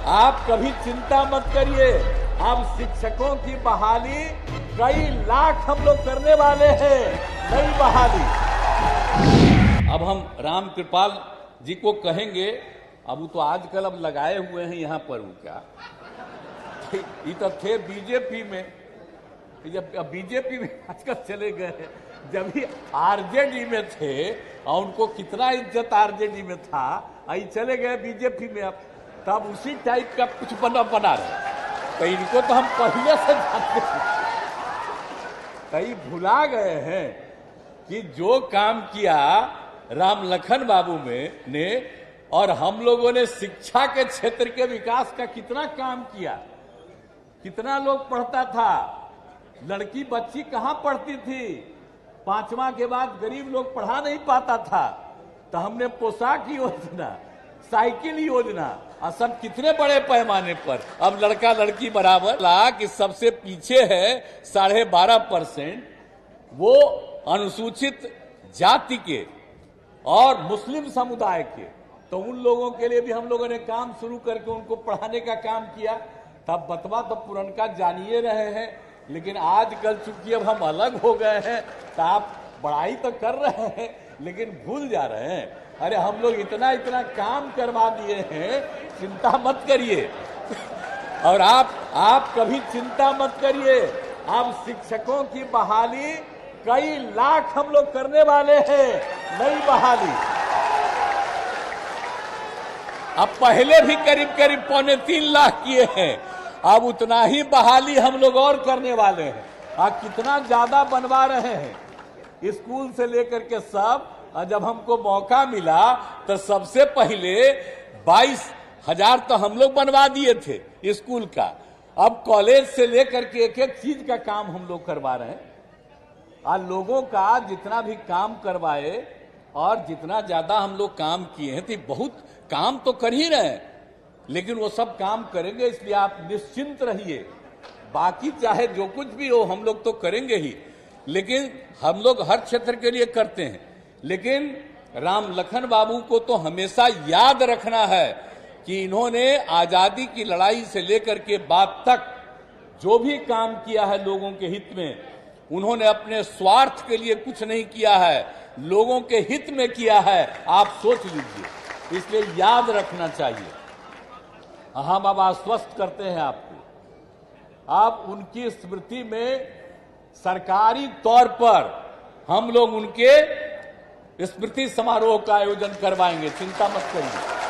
आप कभी चिंता मत करिए, अब शिक्षकों की बहाली कई लाख हम लोग करने वाले हैं, नई बहाली। अब हम राम कृपाल जी को कहेंगे, अब वो तो आजकल अब लगाए हुए हैं यहाँ पर, वो क्या ये तो थे बीजेपी में, जब बीजेपी में आजकल चले गए, जब ही आरजेडी में थे और उनको कितना इज्जत आरजेडी में था, आई चले गए बीजेपी में, अब तब उसी टाइप का कुछ बना रहे। तो इनको तो हम पहले से जानते हैं, कई भुला गए हैं कि जो काम किया राम लखन बाबू ने और हम लोगों ने शिक्षा के क्षेत्र के विकास का कितना काम किया। कितना लोग पढ़ता था, लड़की बच्ची कहां पढ़ती थी, 5वां के बाद गरीब लोग पढ़ा नहीं पाता था, तो हमने पोशाक योजना, साइकिल योजना, और सब कितने बड़े पैमाने पर। अब लड़का लड़की बराबर ला कि सबसे पीछे है 12.5%, वो अनुसूचित जाति के और मुस्लिम समुदाय के, तो उन लोगों के लिए भी हम लोगों ने काम शुरू करके उनको पढ़ाने का काम किया। तब बतवा तो पुरनका जानिए रहे हैं, लेकिन आजकल चूंकि अब हम अलग हो गए हैं, तो आप पढ़ाई तो कर रहे हैं लेकिन भूल जा रहे हैं। अरे हम लोग इतना इतना काम करवा दिए हैं, चिंता मत करिए। और आप कभी चिंता मत करिए, अब शिक्षकों की बहाली कई लाख हम लोग करने वाले हैं, नई बहाली। अब पहले भी करीब 3.25 लाख किए हैं, अब उतना ही बहाली हम लोग और करने वाले हैं। अब कितना ज्यादा बनवा रहे हैं, स्कूल से लेकर के सब। जब हमको मौका मिला तो सबसे पहले 22,000 तो हम लोग बनवा दिए थे स्कूल का। अब कॉलेज से लेकर के एक एक चीज का काम हम लोग करवा रहे हैं। आज लोगों का जितना भी काम करवाए और जितना ज्यादा हम लोग काम किए हैं, तो बहुत काम तो कर ही रहे हैं, लेकिन वो सब काम करेंगे, इसलिए आप निश्चिंत रहिए। बाकी चाहे जो कुछ भी हो हम लोग तो करेंगे ही, लेकिन हम लोग हर क्षेत्र के लिए करते हैं। लेकिन राम लखन बाबू को तो हमेशा याद रखना है कि इन्होंने आजादी की लड़ाई से लेकर के बाद तक जो भी काम किया है लोगों के हित में, उन्होंने अपने स्वार्थ के लिए कुछ नहीं किया है, लोगों के हित में किया है। आप सोच लीजिए, इसलिए याद रखना चाहिए। हम अब आश्वस्त करते हैं आपको, आप उनकी स्मृति में सरकारी तौर पर हम लोग उनके स्मृति समारोह का आयोजन करवाएंगे, चिंता मत करिए।